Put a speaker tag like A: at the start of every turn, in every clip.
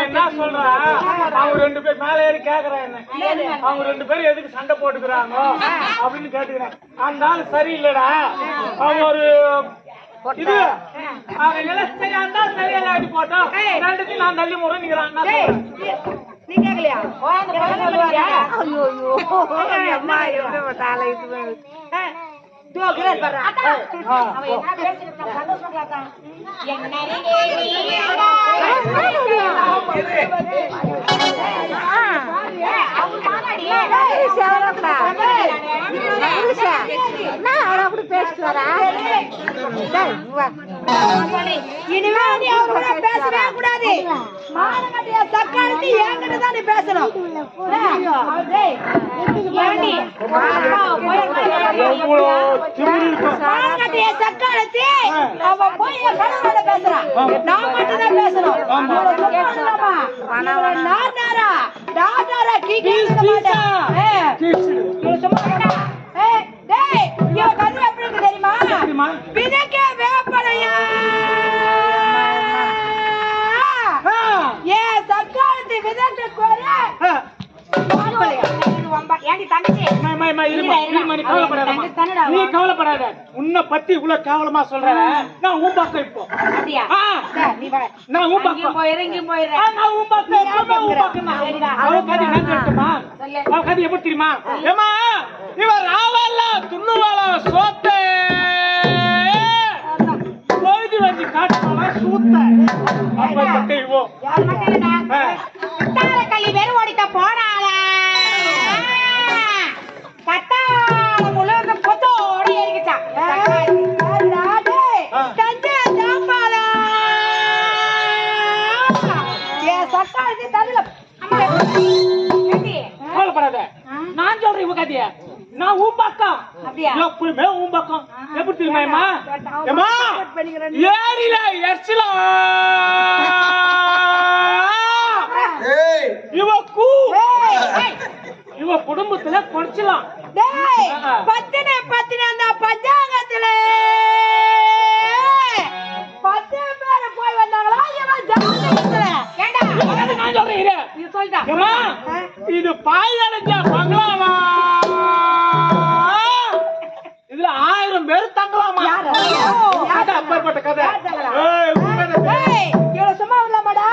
A: என்ன சொல்றா அவங்க 2 பேர் மேல ஏறி கேக்குறேன் என்ன அவங்க 2 பேரும் எதுக்கு சண்டை போட்டுக்கிறாங்க அப்படின்னு கேட்டுக்கிறேன். அந்த ஆள் சரியில்லடா அவங்க ஒரு இது சரி அந்த சரியா போட்டோம் 2 நான் தள்ளி முறைக்கிறான்.
B: நீ கேக்கலையா? அம்மா தலை பேசிட்டு வரா இனிமே நீ அவரோட பேசவே கூடாது. மானங்கட்டிய சக்காலத்தி என்கிட்ட தான் நீ பேசணும். மானங்கட்டிய சக்காலத்தி அவன் போய் கடவுளோட பேசுறான். நான் மட்டும் தான் பேசணும். நாட்டாரா டாட்டாரா கீக்கி தெரியுமா? பிதக்க வேப்பலையா ஏ சக்காலத்தி விதட்டு கோரே
A: நீ கவலைப்படாத. உன்னை பத்தி இவ்வளவு கேவலமா சொல்ற நான் உன் பக்கம் இப்போ நான் உன் பக்கம் கதை எப்படி தெரியுமா? ஏமா இவர் ராவல்ல துண்ணுவாள சோத்தை பொழுது வச்சு காட்டுவாளா சூத்த அப்ப இவோ
B: கள்ளி பேர் ஓடிக்க போனால கட்டாள முழுவதும் கொத்தோடு ஏறிக்கிச்சா தஞ்சை ஜாம்பால ஏ சட்டாளத்தி தள்ள
A: கவலைப்படாத. நான் சொல்றேன் இவ கதைய நான் உன் பக்கம் எப்பவுமே உன் பக்கம் எப்படி தெரியுமா? ஏரியில எரிச்சலா இவ கூ இவ குடும்பத்துல குறைச்சலாம்.
B: பத்தின அந்த பஞ்சாங்கத்துல 10 பேர் போய் வந்தாங்களா?
A: நான் சொல்றேன்
B: நீ சொல்லிட்டா
A: இது பாய்தடைஞ்ச பங்களாவா? இதுல 1000 பேர் தங்கலாமா? அப்பேற்பட்ட கதை.
B: இவ்வளவு சும்மா விடலாமாடா?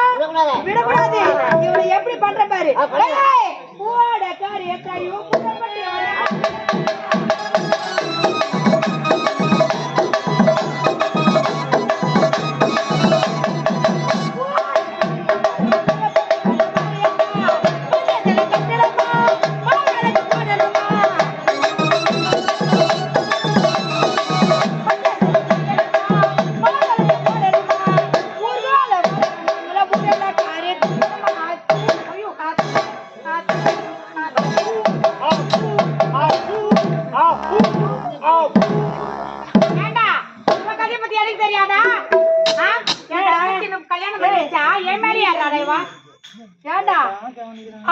B: விடக்கூடாது. இவனை எப்படி பண்ற பாரு. போட காரிய கையும்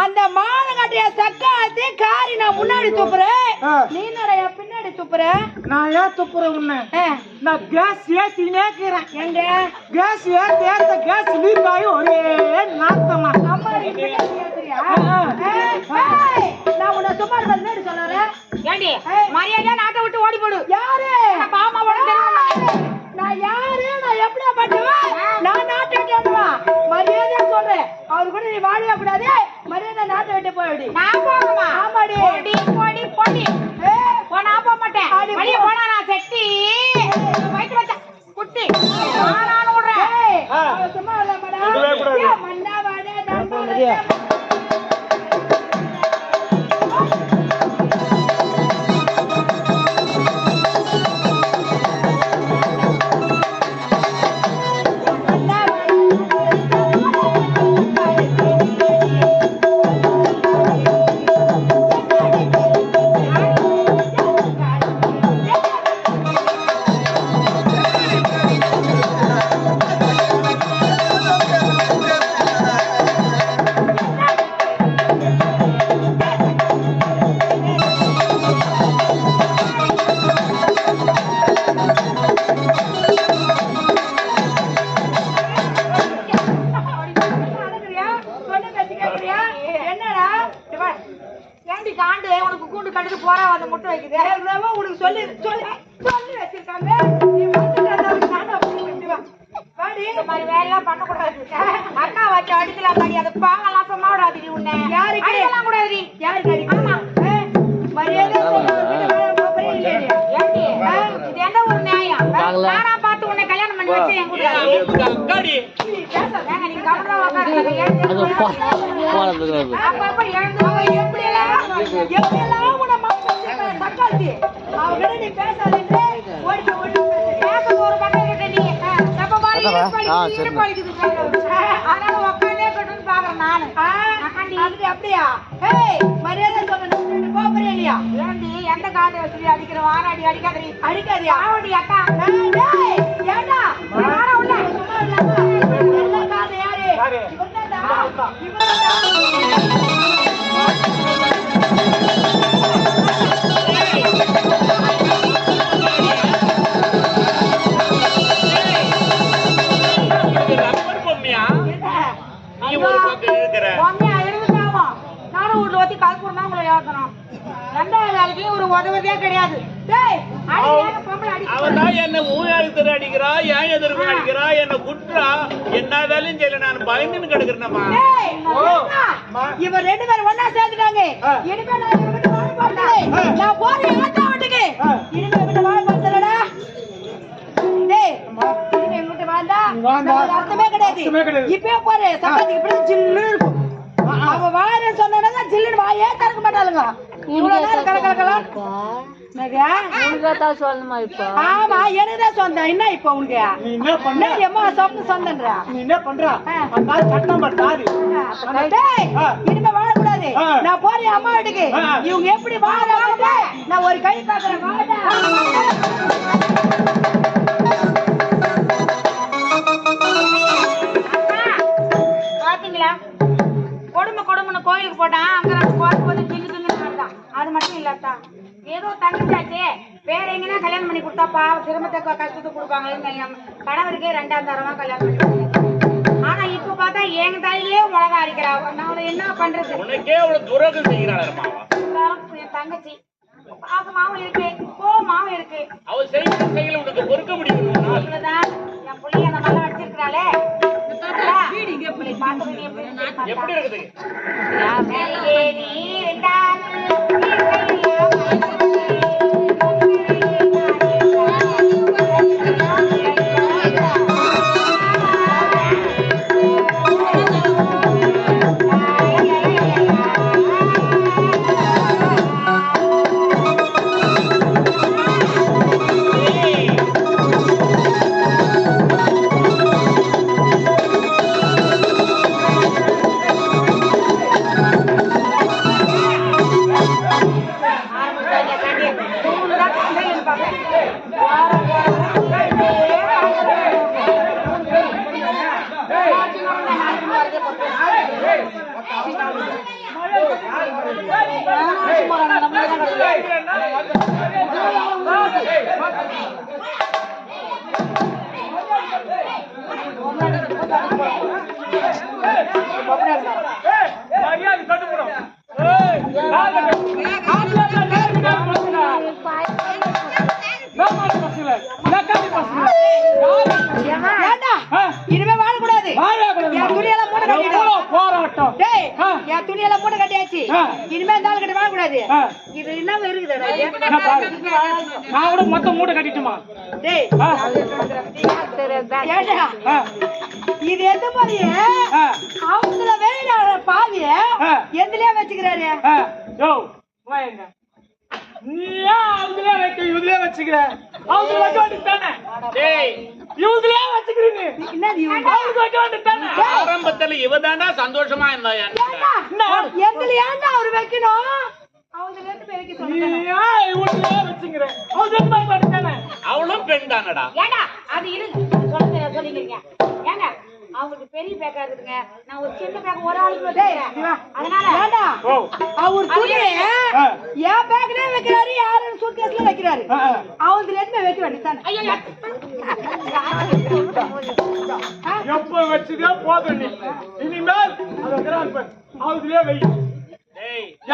B: அந்த மானங்கட்டிய சக்காத்தி காரி நான் முன்னாடி துப்புறேன். நீ நிறைய பின்னாடி துப்புற.
A: நான் ஏன் துப்புறேன் உன்னை? நான் கேஸ் ஏத்தினே இருக்கிறேன். எங்க கேஸ் ஏத்த கேஸ் லீக் ஆகி ஒரே நாத்தமா
B: நான் உன்னை சும்மா முன்னாடி சொல்றேன். ஏண்டி மரியாதையா நாட்டை விட்டு ஓடி போடு. யாரு பாமா நான் யாரு? நான் எப்படியா பண்ணுவேன்? நான் நாட்டை விட்டு ஓடுவேன். மரியாதையா சொல்றேன். அவரு கூட நீ வாழவே கூடாது. மரியாதை நாட்டை விட்டு போயிடு. நான் போகணுமா? ஆமாடி. போடி போடி போடி. நான் போக மாட்டேன். வெளியே போனா நான் செட்டி வயிற்று வச்ச குட்டி நான் விடுறேன். சும்மா இல்ல மேடம். மண்ணா வாடே தான் அதை பாங்கலாம் சும்மா விடாதீங்க உன்னை. யாருக்கு அடிக்கலாம் கூடாது. யாருக்கு அடிக்கலாம்? மரியாதை இது எந்த ஒரு நியாயம்? நானா பார்த்து உன்னை கல்யாணம் பண்ணி வச்சு என் கூட நீங்க கவர்றா உட்காருங்க. அப்ப எப்படி எல்லாம் உன தக்காளி அவங்க நீ பேசாதீங்க. ஓடி பேச ஒரு பக்கம் கிட்ட நீ எப்ப பாரு அதனால உட்காந்தே கட்டுன்னு பாக்குறேன் நானு. அப்படியா? மரியாதை சொல்லணும். போறே இல்லையா? ஏண்டி எந்த காதை வச்சு அடிக்கிற வாராடி அடிக்காதீ அடிக்காதியா? ஆவடி அக்கா ஏண்டா வாரா உள்ள எந்த காதை யாரு? நானும் வீட்டுல வச்சு கல்பூர்னா உங்களை ஏற்கணும். ரெண்டாவது வேலைக்கு ஒரு உதவதே கிடையாது.
C: என்ன ஊழலுக்கு அடிக்கிறா, ஏன் எதிர்ப்பு அடிக்கிறா, என்ன குற்றா, என்ன வேலையும் செய்யல. நான் பயந்துன்னு கிடக்குறேன்மா.
B: இவ ரெண்டு பேரும் ஒன்னா சேர்ந்துட்டாங்க. இனிமே நான் இவங்கிட்ட வாழ மாட்டேன். நான் போறேன் ஆத்தா வீட்டுக்கு. இனிமே இவங்கிட்ட வாழ மாட்டேன்டா. டேய் இனிமே இவங்கிட்ட வாழ்ந்தா அர்த்தமே கிடையாது. இப்பயே போறேன் சப்பாத்திக்கு இப்படி ஜில்லுன்னு இருக்கும். அவ வாரேன்னு சொன்னா ஜில்லுன்னு வாயே திறக்க மாட்டாளுங்க. இவ்வளவு நேரம் கலக்கலாம்
D: சொல்லணுமா இப்ப?
B: ஆமா எனக்குதான் சொந்தம். என்ன இப்ப உனக்கு
A: நீ என்ன பண்ண?
B: எம்மா சொந்த சொந்தன்றா
A: நீ என்ன பண்ற? அந்த சட்டம் பட்டாது.
B: இனிமே வாழக்கூடாது. நான் போறேன் அம்மா வீட்டுக்கு. இவங்க எப்படி வாழ நான் ஒரு கை பாக்குறேன். பாத்தீங்களா கொடுமை கொடுமைன்னு கோயிலுக்கு போட்டான். அங்க போது திங்கு திங்குன்னு அது மட்டும் இல்லாதா ஏதோ தங்கச்சாச்சே வேற எங்கன்னா கல்யாணம் பண்ணி கொடுத்தா பாவம் சிரமத்தை கஷ்டத்தை கொடுப்பாங்களேன்னு கணவருக்கே 2ஆம் தரமா கல்யாணம் பண்ணி. ஆனா இப்ப பார்த்தா எங்க தாயிலே மிளகா அரைக்கிறா. நான் என்ன பண்றது?
C: உனக்கே அவ்வளவு துரோகம் செய்கிறாள்
B: என் தங்கச்சி பாசமாவும் இருக்கு கோவமாவும் இருக்கு.
C: அவ செய்கிற செயல உனக்கு பொறுக்க முடியும்.
B: இவ்வளவுதான் என் புள்ளி அந்த மாதிரி அடிச்சிருக்கிறாளே
C: எப்படி இருக்குது? இனிமே வாழக்கூடாது. துணியெல்லாம் மூட்டை கட்டிட்டோம். என் துணியெல்லாம் மூட்டை கட்டியாச்சு. இனிமே இந்த ஆள் கிட்ட வாழக்கூடாது. இது என்ன இருக்குது?
A: நான் கூட மொத்தம் மூட்டை கட்டிட்டுமா?
B: இது எந்த மாதிரி அவங்கள வேற பாவிய எதுலயே வச்சுக்கிறாரு?
A: நீ ஏன் அவங்களே வைக்க இதுலயே வச்சுக்கிற? அவங்க வைக்க வேண்டியதானே? இவங்களே வச்சுக்கிறீங்க. அவங்க வைக்க வேண்டியதானே?
C: ஆரம்பத்துல இவதாண்டா சந்தோஷமா இருந்தா
B: எதுல ஏன்டா அவரு வைக்கணும்? அவங்க ரெண்டு பேருக்கு
C: அவளும் பெண் தானடா.
B: ஏண்டா அது இருங்க சொல்லிக்கிறீங்க. ஏங்க அவங்களுக்கு பெரிய பேக்கா இருக்குங்க. நான் ஒரு சின்ன பேக் ஒரு ஆளுக்கு அதனால ஏண்டா அவர் துணி ஏன் பேக்லயே வைக்கிறாரு யாரும் சூட்கேஸ்ல வைக்கிறாரு. அவங்க ரெண்டுமே வைக்க வேண்டியதானே?
A: எப்ப வச்சுதே போதும். இனிமேல் அவங்களே வை.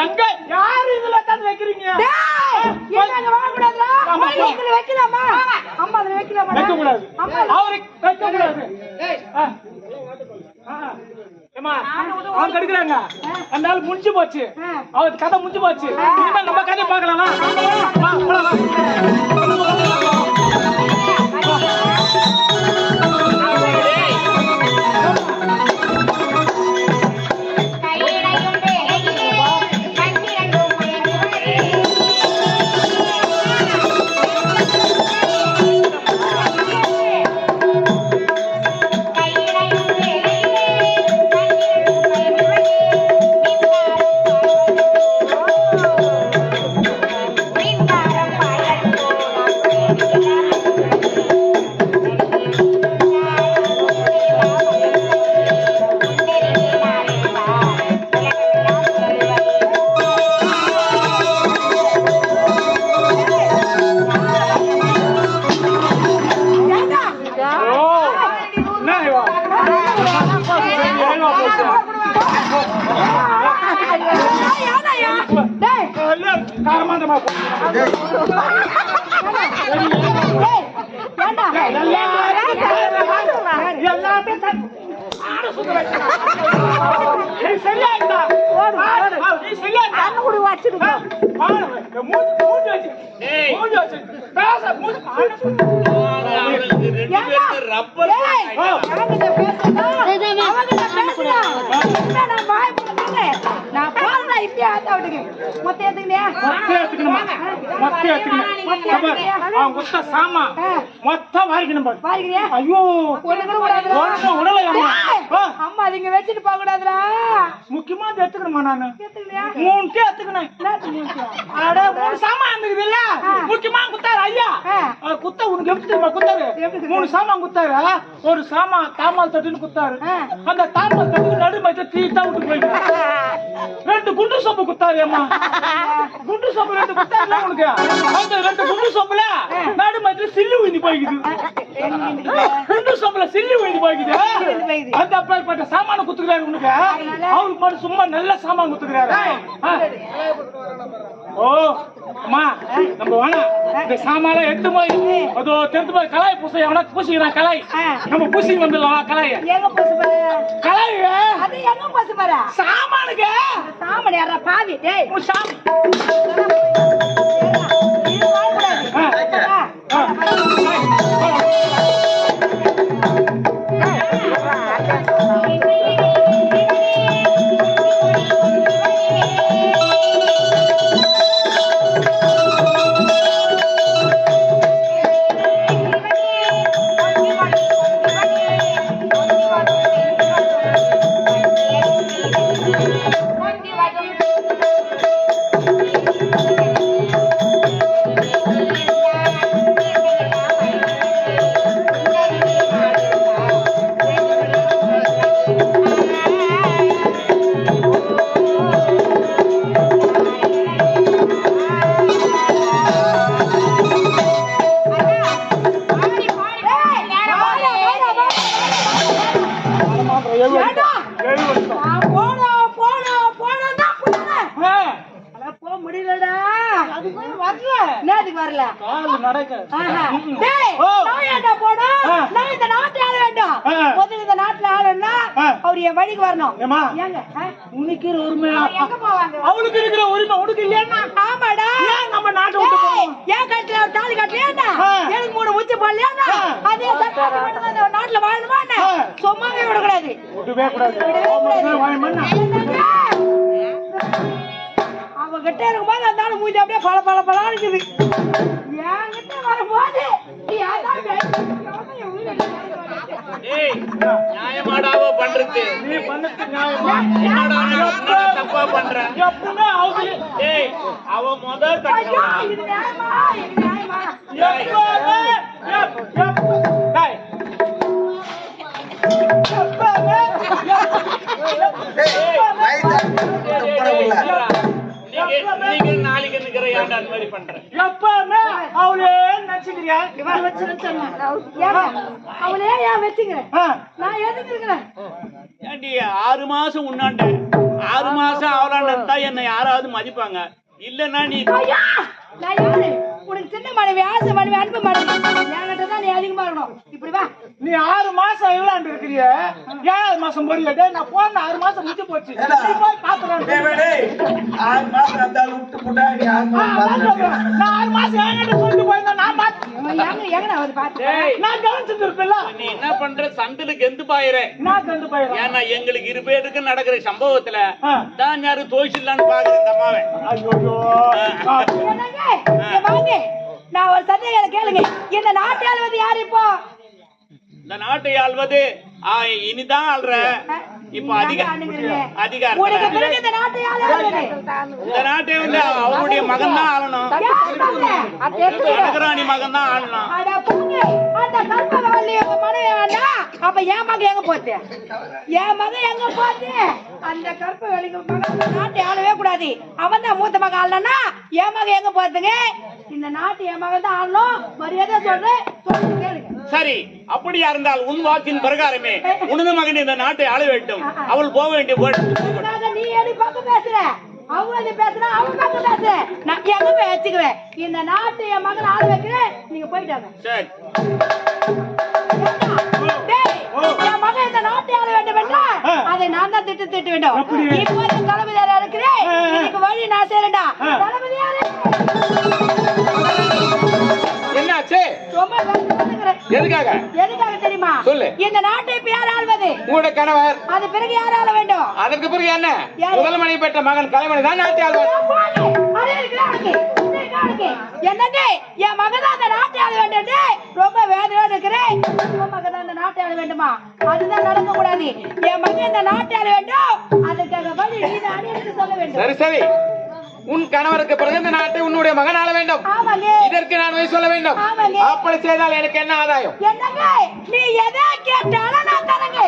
A: எங்க யாரு இதுல தான் வைக்கிறீங்க?
B: என்னங்க வாங்க கூடாதா? இதுல வைக்கலாமா? அம்மா அதுல வைக்கலாமா?
A: வைக்க கூடாது. அவருக்கு வைக்க கூடாது. ஏமா அவங்க கெடுக்குறாங்க அந்த ஆள் முடிஞ்சு போச்சு அவர் கதை முடிஞ்சு போச்சு இனிமே நம்ம கதை பார்க்கலாமா முக்கியமா எடுத்துக்கணுமா நானு 3 எடுத்துக்கணும் சாமான் இருக்குதுல்ல முக்கியமா குத்தாரு ஐயா குத்த உனக்கு எப்படி தெரியுமா குத்தாரு 3 சாமான் குத்தாரு ஒரு சாமான் தாமல் தட்டுன்னு குத்தாரு அந்த தாமல் தட்டுக்கு நடுமையில தீட்டா விட்டு போயிட்டு 2 குண்டு சோப்பு குத்தாரு அம்மா குண்டு சோப்பு 2 குத்தாருல உனக்கு அந்த 2 குண்டு சோப்புல நடுமையில சில்லு விழுந்து போயிடுது குண்டு சோப்புல சில்லு விழுந்து போயிடுது அந்த அப்பேற்பட்ட சாமான குத்துக்கிறாரு உனக்கு அவருக்கு மட்டும் சும்மா நல்ல சாமான் குத்துக்கிறாரு ஓ அம்மா நம்ம வேணாம் இந்த சாமான எடுத்து போய் அதோ தெரிந்து போய் கலாய் பூசை எவனா பூசிக்கிறான் கலாய் நம்ம பூசி வந்துடலாம் கலாய கலாய்
C: அது எங்க பசு பாரு
A: சாமானுக்கு
C: சாமான் யாரா பாவி டேய்
A: சாமி
C: இது வாங்கக்கூடாது வழிக்கு வரணும்
A: உனக்கு உரிமை அவளுக்கு இருக்கிற உரிமை உனக்கு இல்லையா
C: ஆமாடா
A: நம்ம நாட்டு விட்டு
C: ஏன் கட்டல தாலி கட்டலையா எனக்கு 3 உச்சி போடலையா அதே நாட்டுல வாழணுமா சும்மாவே விடக்கூடாது
A: விடவே கூடாது
C: அவகிட்ட இருக்கும்போது அந்த ஆளு மூஞ்சி அப்படியே பல பல பல இருக்குது என்கிட்ட வரும்போது
D: நியாயமாடாவோ பண்றது
A: நீ பண்ணது நியாயமா
D: தப்பா பண்ற
A: எப்பவுமே
D: அவ முதல்
C: இது நியாயமா இது நியாயமா
D: நாளைக்கு நிக்கிற ஏன்டா அந்த மாதிரி பண்ற
A: எப்பவுமே அவளே நினைச்சுக்கிறியா
C: அவளே ஏன் வச்சுக்கிறேன் நான் எதுக்கு இருக்கிறேன்
D: ஏண்டி 6 மாசம் உண்ணாண்ட 6 மாசம் அவளாண்டா என்ன யாராவது மதிப்பாங்க இல்லன்னா நீ
C: நான் யாரு உனக்கு சின்ன மனைவி ஆசை மனைவி அன்பு மனைவி என்கிட்ட தான் நீ அதிகமா இருக்கணும் இப்படி வா
A: நீ 6 மாசம் இவ்வளவு இருக்கிறிய 7வது மாசம் போறிய டேய் நான் போன 6 மாசம் முடிஞ்சு போச்சு நீ போய் பாத்துறேன்
E: டேய் 6 மாசம் அந்த விட்டு போடா நீ 6 மாசம்
A: நான் 6 மாசம் என்கிட்ட சொல்லிட்டு போயிருந்தா நான் பாத்து
C: எங்கடா வந்து பாத்து
D: டேய்
A: நான் கவனிச்சிருப்பேன்ல
D: நீ என்ன பண்ற சந்திலுக்கு எந்த பாயிரே
A: நான் கண்டு போயிறேன்
D: ஏன்னா எங்களுக்கு 2 பேருக்கு நடக்கிற சம்பவத்துல தான் யாரும் தோஷிடலான்னு பாக்குறேன் இந்த அம்மாவை
A: ஐயோ
C: என்னங்க இங்க வாங்க நான் ஒரு சந்தேகம் கேளுங்க இந்த நாட்டை ஆளுவது யாரு இப்போ
D: இந்த நாட்டை ஆள்வது இனிதான் ஆள்ற இப்ப அதிகாரம்
C: உனக்கு பிறகு இந்த நாட்டை ஆளுவது
D: இந்த நாட்டை வந்து அவருடைய மகன் தான் ஆளணும் கனகராணி மகன் தான் ஆளணும்
C: அட பொண்ணு அந்த கற்பகவல்லி உங்க மனைவி வேண்டா அப்ப என் மகன் எங்க போச்சு என் மகன் எங்க போச்சு அந்த கற்பகவல்லிக்கு மகன் இந்த நாட்டை ஆளவே கூடாது அவன் தான் மூத்த மகன் ஆளனா என் மகன் எங்க போச்சுங்க இந்த நாட்டு என் மகன் தான் ஆளணும் மரியாதை சொல்றேன் சொல்லி கேளுங்க
D: சரி அப்படியா இருந்தால் உன் வாக்கின் பிரகாரமே உனது மகன் இந்த நாட்டை ஆள வேண்டும் அவள் போக வேண்டிய
C: நீ எது பக்கம் பேசுற அவங்க பேசுறா அவங்க பக்கம் பேசு நான் எங்க போய் வச்சுக்குவேன் இந்த நாட்டு என் மகன் ஆள வைக்கிறேன் நீங்க போயிட்டாங்க
D: சரி
C: என் மகன் இந்த நாட்டை ஆள வேண்டும் என்றால் அதை நான் தான் திட்ட வேண்டும் இப்போ தளபதியாரா இருக்கிறேன் இதுக்கு வழி நான் செய்யறேன்டா தளபதியாரே
D: என்னாச்சு
C: ரொம்ப வருத்தப்படுகிறேன். எதுக்காக தெரியுமா
D: சொல்லு.
C: இந்த நாட்டை இப்ப யார் ஆள்வது
D: உங்களோட கணவர்
C: அது பிறகு யார் ஆள வேண்டும்
D: அதற்கு பிறகு என்ன முதல் மணி பெற்ற மகன் கலைமணி தான் நாட்டை ஆள்வார்
C: என்னங்க என் மகன் தான் அந்த நாட்டை ஆள வேண்டும் ரொம்ப வேதனையோடு இருக்கிறேன் உன் மகன் தான் அந்த நாட்டை ஆள வேண்டுமா அதுதான் நடக்க கூடாது என் மகன் இந்த நாட்டை ஆள வேண்டும் அதுக்காக வழி நீ அனைத்து சொல்ல வேண்டும்
D: சரி சரி உன் கணவருக்கு பிறகு இந்த நாட்டை உன்னுடைய மகன் ஆள வேண்டும்
C: ஆமாங்க
D: இதற்கு நான் போய் சொல்ல வேண்டும்
C: ஆமாங்க
D: அப்படி செய்தால் எனக்கு என்ன ஆதாயம்
C: என்னங்க நீ எதை கேட்டாலும் நான் தரங்க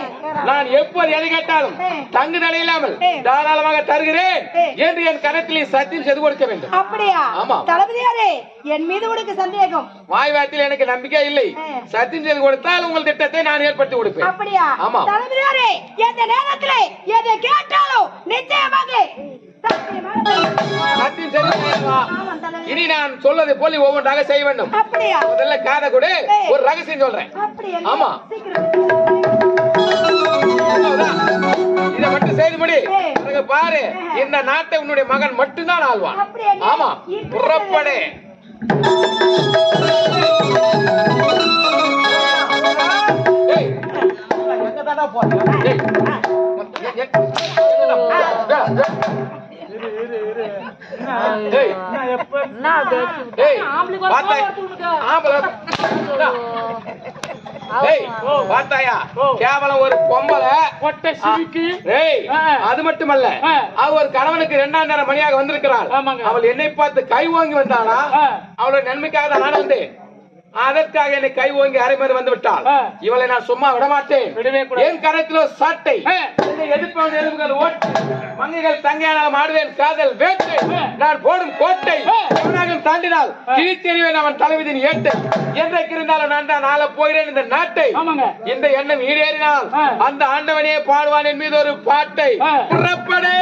D: நான் எப்போது எதை கேட்டாலும் தங்கு தடை இல்லாமல் தாராளமாக தருகிறேன் என்று என் கணக்கிலே சத்தியம் செய்து கொடுக்க வேண்டும்
C: அப்படியா
D: ஆமா
C: தளபதியாரே என் மீது உனக்கு சந்தேகம்
D: வாய் வார்த்தையில் எனக்கு நம்பிக்கை இல்லை சத்தியம் செய்து கொடுத்தால் உங்கள் திட்டத்தை நான் ஏற்படுத்தி கொடுப்பேன்
C: அப்படியா
D: ஆமா
C: தளபதியாரே எந்த நேரத்திலே எதை கேட்டாலும் நிச்சயமாக
D: சத்தியம் செய்து இனி நான் சொல்வதை போல ஒவ்வொன்றாக செய்ய வேண்டும்
C: அப்படியா
D: முதல்ல காதை கொடு ஒரு ரகசியம் சொல்றேன்
C: அப்படியா
D: ஆமா இதை மட்டும் செய்து முடி பாரு இந்த நாட்டை உன்னுடைய மகன் மட்டும்தான் ஆள்வான் ஆமா புறப்படு கேவலம் ஒரு பொம்பளை அது மட்டுமல்ல அவ ஒரு கணவனுக்கு 2ஆம் நேரம் மணியாக வந்திருக்கிறாள் அவள் என்னை பார்த்து கை வாங்கி வந்தாளா அவளோட நன்மைக்காக தான் நான் வந்தேன் அதற்காக என்னை கை ஓங்கி அரைமேறு வந்து விட்டாள் இவளை நான் சும்மா விட மாட்டேன் என் கரத்திலோ சாட்டை எதிர்ப்பு எலும்புகள் ஓட்டு மங்கைகள் தங்கையானால் ஆடுவேன் காதல் வேட்டை நான் போடும் கோட்டை தாண்டினால் கிழித்தெறிவேன் அவன் தலைவிதின் ஏட்டை என்றைக்கு இருந்தாலும் நான் தான் ஆள போகிறேன் இந்த நாட்டை இந்த எண்ணம் ஈடேறினால் அந்த ஆண்டவனே பாடுவான் என் மீது ஒரு பாட்டை புறப்படே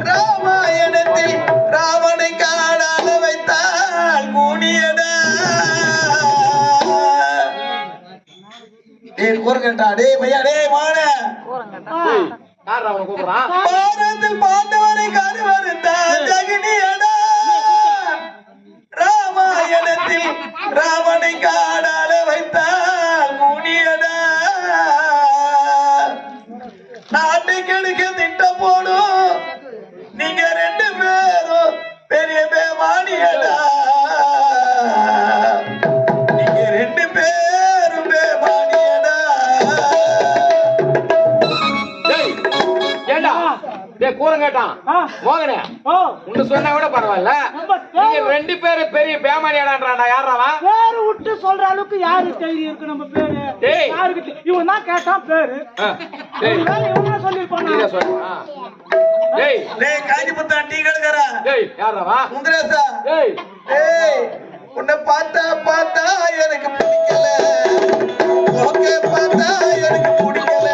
E: ராமாயணத்தில் ராவணை காணாத வைத்தால் கூடியடா கூறுங்கட்டா டே பையா டே மான பாரதத்தில் பாண்டவனை காணி வருத்தான் ஜகினியடா ராமாயணத்தில் ராவணை காணாத வைத்தால் கூடியடா நாட்டை கெடுக்க திட்டம் போடும் நீங்க 2 பேரும் பெரிய பேமானியடா நீங்க 2 பேரும் பேமானியடா
D: ஏண்டா கூறம் கேட்டான் மோகனே உன்னு சொன்னா கூட பரவாயில்ல நீங்க 2 பேரும் பெரிய பேமானியடான்றாடா யாராவா
A: பேரு விட்டு சொல்ற அளவுக்கு யாரு தைரியம் இருக்கு நம்ம பேரு யாருக்கு இவன் தான் கேட்டான் பேரு இவன் சொல்லிருப்பான்
D: நீங்க சொல்லுங்க டேய்
E: டேய் காஞ்சிபுத்தா டீ கடைக்காரா
D: டேய் யாராவா
E: முந்திரேசா
D: டேய்
E: டேய் உன்னை பார்த்தா எனக்கு பிடிக்கல ஓகே பார்த்தா எனக்கு பிடிக்கல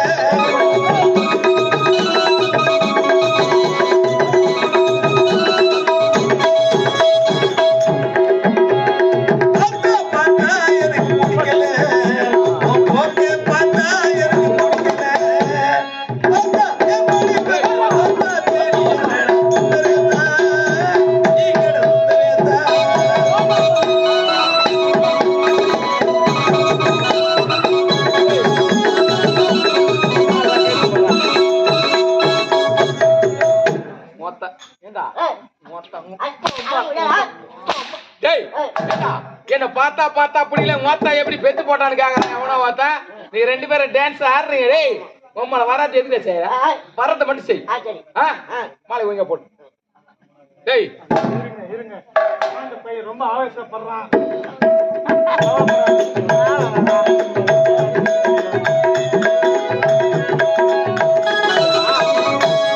D: என்ன பார்த்தா புரியல மொத்தா எப்படி பெத்து போட்டான்னு கேக்குறேன் எவனோ பார்த்தா நீ 2 பேரும் டான்ஸ் ஆடுறீங்க டேய் உம்மள வராது எதுக்கு செய்ய வரத மட்டும் செய் மாலை ஒங்க போடு டேய்
A: இருங்க அந்த பையன் ரொம்ப ஆவேசப்படுறான்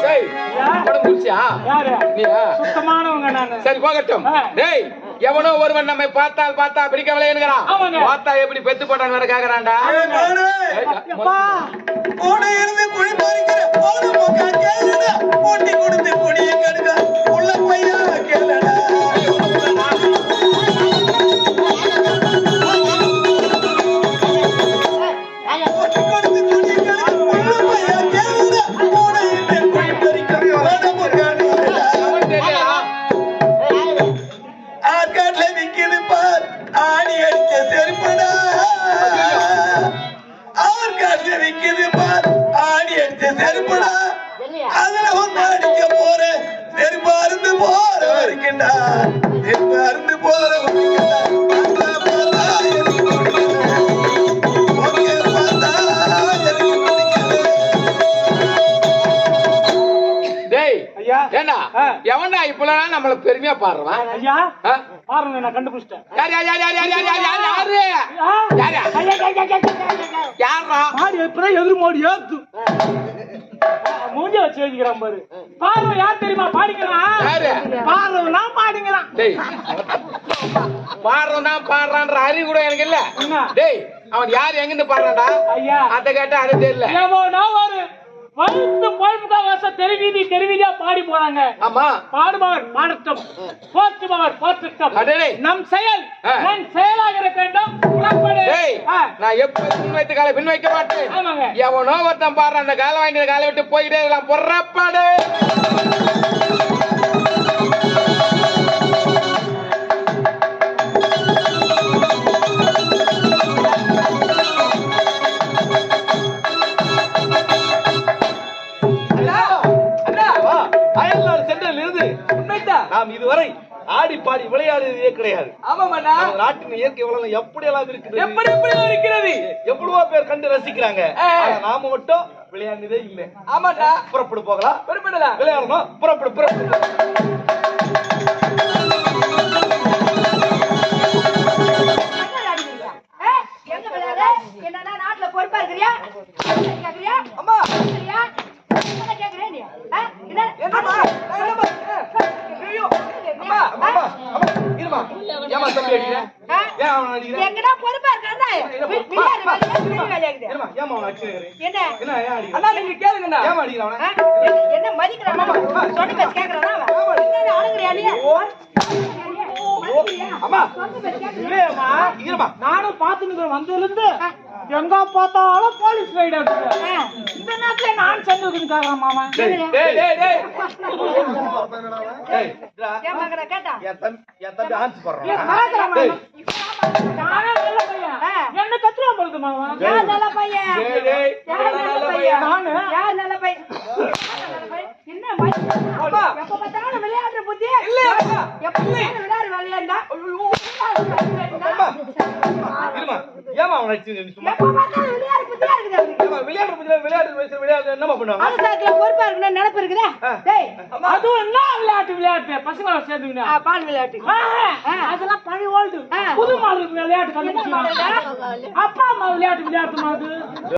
D: டேய் படம் முடிச்சியா
A: யாரு
D: நீயா
A: சுத்தமானவங்க நானு
D: சரி போகட்டும் டேய் எவனோ ஒருவன் நம்மை பார்த்தா பிடிக்கவில்லை என்கிறான் பார்த்தா எப்படி பெத்து போட்டான்னு வேற கேக்குறான்டா
E: இருந்து குழி பறிக்கிற போது முக்கா கேளுடா போட்டி கொடுத்து குடிய கடுங்க உள்ள பையா கேளுடா போட்டி கொடுத்து குடிய கடுங்க உள்ள பையா கேளுடா போட இருந்து குழி பறிக்கிற போது முக்கா கேளுடா ஆட்காட்ல விக்கிது பார் ஆடி அடிச்ச செருப்படா ஆட்காட்ல விக்கிது பார் ஆடி அடிச்ச செருப்படா அதுல வந்து அடிக்க போற செருப்பு அருந்து போற வரைக்கும்டா செருப்பு அருந்து போற
A: ஐயா
D: ஏண்டா எவன்டா இப்பலாம் நம்மள பெருமையா பாடுறான்
A: ஐயா பாருங்க நான் கண்டுபிடிச்சிட்டேன்
D: யாரா
A: மாடி இப்பதான் எதிர் மாடி ஏத்து மூஞ்ச வச்சு எழுதிக்கிறான் பாரு பாரு யார் தெரியுமா பாடிக்கிறான் பாரு நான் பாடிக்கிறான்
D: டேய் பாடுறான்ற அறிவு கூட எனக்கு இல்ல டேய் அவன் யார் எங்க இருந்து பாடுறான்டா
A: ஐயா
D: அத கேட்டா அது தெரியல
A: எவனோ ஒரு வயிற்று பொழுதுக்கா வருஷம் தெருவீதியா பாடி போறாங்க
D: ஆமா
A: பாடுபவர் பாடட்டும் போற்றுபவர் போற்றட்டும்
D: அடடே
A: நம் செயல் நம் செயலாக இருக்க வேண்டும் புறப்படு
D: நான் எப்ப முன் வைத்த காலை பின் வைக்க மாட்டேன்
A: ஆமாங்க
D: எவனோ ஒருத்தன் பாடுற அந்த காலை வாங்கிட்டு காலை விட்டு போயிட்டே இருக்கலாம் புறப்பாடு
E: நாம் இதுவரை ஆடி பாடி விளையாடுறதே கிடையாது. நாட்டின் இயற்கை வளம் எப்படி எல்லாம் இருக்குது,
D: இருக்கிறது
E: எவ்வளவோ பேர் கண்டு ரசிக்கிறாங்க. நாம மட்டும் விளையாடுறதே இல்லை.
D: ஆமாடா
E: புறப்படு போகலாம், விளையாடணும். புறப்படு புறப்படு.
C: என்னன்னா நாட்டுல பொறுப்பா இருக்கிறியா? கேக்குறியா?
E: அம்மா
C: சரியா? என்ன கேக்குறே நீ?
E: என்னம்மா? ஐயோ அம்மா அம்மா அம்மா இருமா. ஏமா தம்பி அடிக்குற? ஏன் அவன அடிக்குற?
C: எங்கடா பொறுப்பா இருக்கறதா? விளையாடு விளையாடு.
E: இருமா. ஏமா அவன அடிக்குற?
C: என்ன?
E: என்ன ஏன் அடிக்குற?
D: அண்ணா நீங்க கேளுங்கண்ணா.
E: ஏமா அடிக்குற அவன?
C: என்ன மதிக்கறானா? சொன்ன பேச்ச கேக்குறானா அவன்? என்ன அடங்கறியா நீ?
E: அம்மா
A: இல்லையம்மா,
E: இருமா.
A: நானும் பாத்துட்டு வந்ததுல இருந்து எங்க பார்த்தாலும் போலீஸ் ரைடு ஆகுது. இந்த நேரத்துல நான் சென்றுக்காக மாமா.
E: டேய் டேய் டேய் டேய்
C: ஏன் மகன கேட்டா?
E: என் தம்பி ஆன்ஸ் போறான்.
A: டேய் நானே நல்ல பையன். என்ன கத்துறா போறது மாமா?
C: யார் நல்ல பையன்?
E: டேய் டேய்
C: யார் நல்ல பையன்?
A: நானு.
C: யார் நல்ல பையன்? என்ன மதிக்கறானா?
E: அப்பா
C: எப்ப பார்த்தாலும் விளையாடுற புத்தி
E: இல்ல அப்பா.
C: எப்ப பார்த்தாலும் விளையாடு விளையாண்டா?
E: இருமா. ஏமா அவன அடிக்குற நீ சும்மா?
C: எப்ப பார்த்தாலும் விளையாடு புத்தியா இருக்குது அவனுக்கு.
E: ஏமா விளையாடுற புத்தில விளையாடு என்னமா பண்ணுவாங்க?
C: அரசாங்கத்துல பொறுப்பா இருக்கணும் நினைப்பு இருக்குதா? டேய்
A: அதுவும் என்ன விளையாட்டு பசங்க சேர்ந்துக்கினா
C: பால் விளையாட்டு.
A: அதெல்லாம் பழைய ஓல்டு. புது மாடல் விளையாட்டு கண்டுபிடிச்சாங்க. அப்பா அம்மா விளையாட்டு மாதிரி